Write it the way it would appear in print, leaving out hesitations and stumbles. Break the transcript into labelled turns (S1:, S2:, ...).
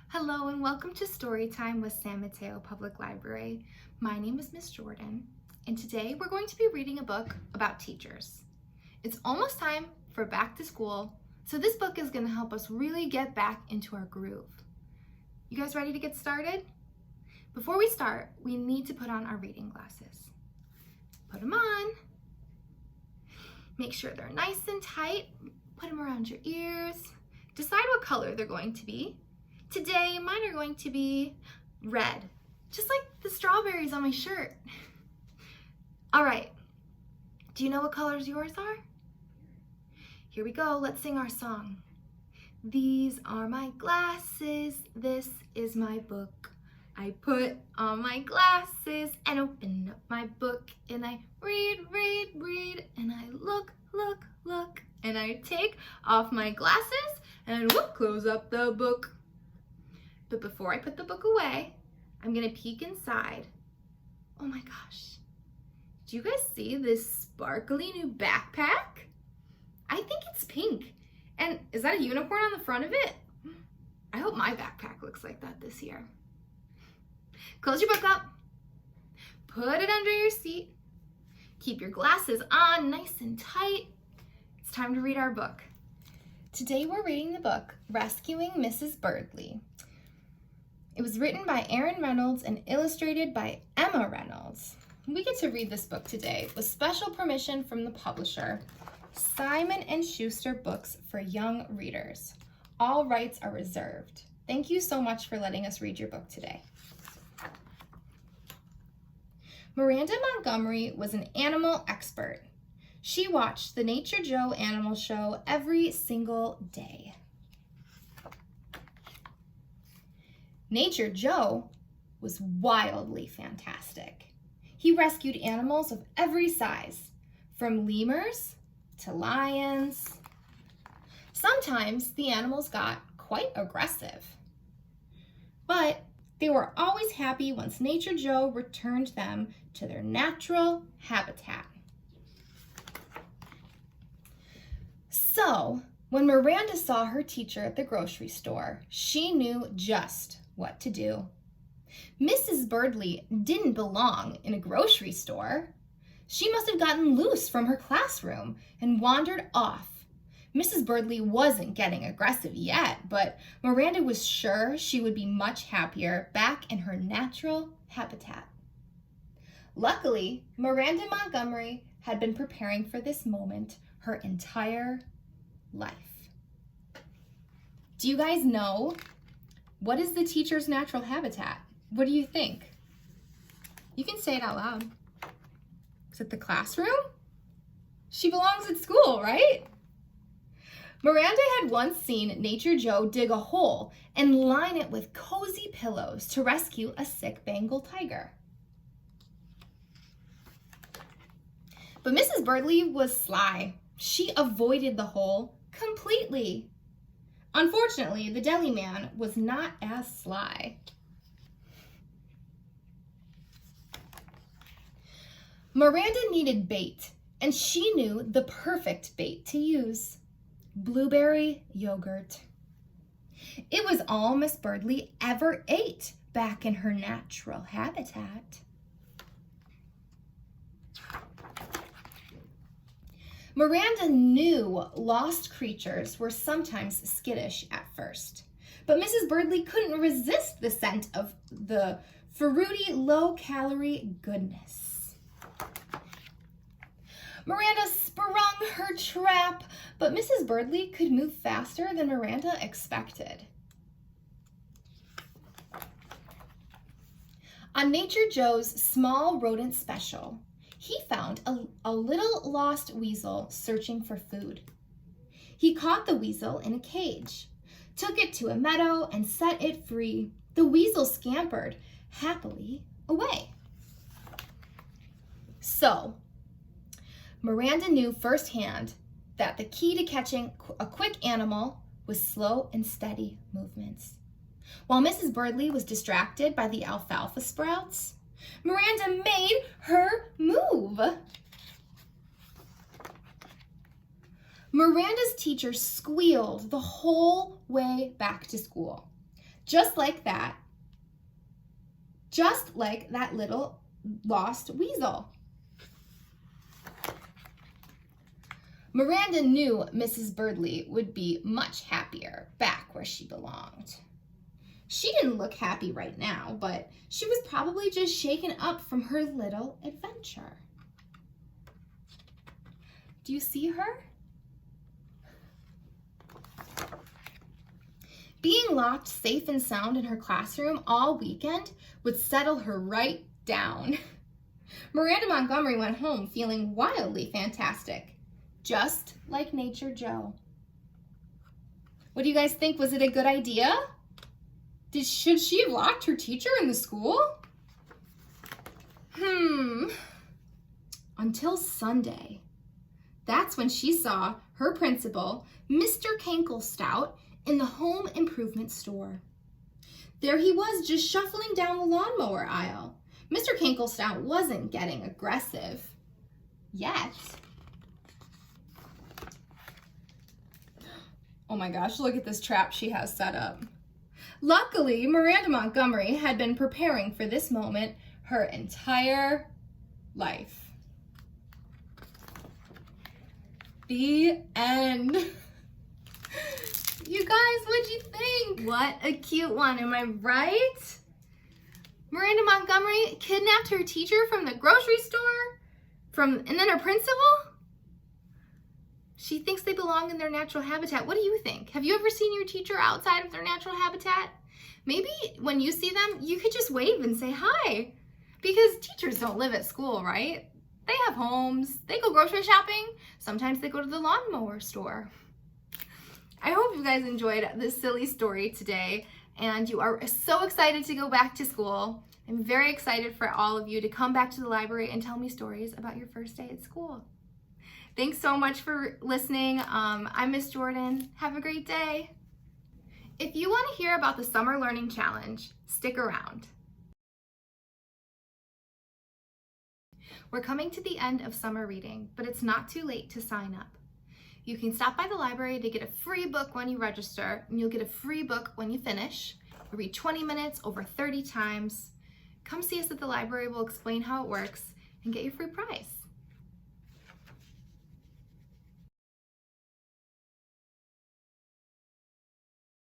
S1: Hello and welcome to Storytime with San Mateo Public Library. My name is Miss Jordan, and today we're going to be reading a book about teachers. It's almost time for back to school, so this book is going to help us really get back into our groove. You guys ready to get started? Before we start, we need to put on our reading glasses. Put them on. Make sure they're nice and tight. Put them around your ears. Decide what color they're going to be. Today, mine are going to be red, just like the strawberries on my shirt. All right, do you know what colors yours are? Here we go, let's sing our song. These are my glasses, this is my book. I put on my glasses and open up my book, and I read, and I look, and I take off my glasses and whoop, close up the book. But before I put the book away, I'm gonna peek inside. Oh my gosh, do you guys see this sparkly new backpack? I think it's pink. And is that a unicorn on the front of it? I hope my backpack looks like that this year. Close your book up, put it under your seat, keep your glasses on nice and tight. It's time to read our book. Today we're reading the book, Rescuing Mrs. Birdley. It was written by Aaron Reynolds and illustrated by Emma Reynolds. We get to read this book today with special permission from the publisher, Simon & Schuster Books for Young Readers. All rights are reserved. Thank you so much for letting us read your book today. Miranda Montgomery was an animal expert. She watched the Nature Joe animal show every single day. Nature Joe was wildly fantastic. He rescued animals of every size, from lemurs to lions. Sometimes the animals got quite aggressive, but they were always happy once Nature Joe returned them to their natural habitat. So, when Miranda saw her teacher at the grocery store, she knew just what to do. Mrs. Birdley didn't belong in a grocery store. She must have gotten loose from her classroom and wandered off. Mrs. Birdley wasn't getting aggressive yet, but Miranda was sure she would be much happier back in her natural habitat. Luckily, Miranda Montgomery had been preparing for this moment her entire life. Do you guys know, what is the teacher's natural habitat? What do you think? You can say it out loud. Is it the classroom? She belongs at school, right? Miranda had once seen Nature Joe dig a hole and line it with cozy pillows to rescue a sick Bengal tiger. But Mrs. Birdley was sly. She avoided the hole completely. Unfortunately, the deli man was not as sly. Miranda needed bait, and she knew the perfect bait to use: blueberry yogurt. It was all Miss Birdley ever ate back in her natural habitat. Miranda knew lost creatures were sometimes skittish at first, but Mrs. Birdley couldn't resist the scent of the fruity, low-calorie goodness. Miranda sprung her trap, but Mrs. Birdley could move faster than Miranda expected. On Nature Joe's small rodent special, he found a little lost weasel searching for food. He caught the weasel in a cage, took it to a meadow, and set it free. The weasel scampered happily away. So, Miranda knew firsthand that the key to catching a quick animal was slow and steady movements. While Mrs. Birdley was distracted by the alfalfa sprouts, Miranda made her move. Miranda's teacher squealed the whole way back to school. Just like that. Just like that little lost weasel. Miranda knew Mrs. Birdley would be much happier back where she belonged. She didn't look happy right now, but she was probably just shaken up from her little adventure. Do you see her? Being locked safe and sound in her classroom all weekend would settle her right down. Miranda Montgomery went home feeling wildly fantastic, just like Nature Joe. What do you guys think? Was it a good idea? Should she have locked her teacher in the school? Until Sunday. That's when she saw her principal, Mr. Kanklestout, in the home improvement store. There he was, just shuffling down the lawnmower aisle. Mr. Kanklestout wasn't getting aggressive yet. Oh my gosh, look at this trap she has set up. Luckily, Miranda Montgomery had been preparing for this moment her entire life. The end. You guys, what'd you think? What a cute one, am I right? Miranda Montgomery kidnapped her teacher from the grocery store, and then her principal? She thinks they belong in their natural habitat. What do you think? Have you ever seen your teacher outside of their natural habitat? Maybe when you see them, you could just wave and say hi. Because teachers don't live at school, right? They have homes. They go grocery shopping. Sometimes they go to the lawnmower store. I hope you guys enjoyed this silly story today and you are so excited to go back to school. I'm very excited for all of you to come back to the library and tell me stories about your first day at school. Thanks so much for listening. I'm Miss Jordan. Have a great day. If you want to hear about the Summer Learning Challenge, stick around. We're coming to the end of summer reading, but it's not too late to sign up. You can stop by the library to get a free book when you register, and you'll get a free book when you finish. You read 20 minutes over 30 times. Come see us at the library. We'll explain how it works and get your free prize.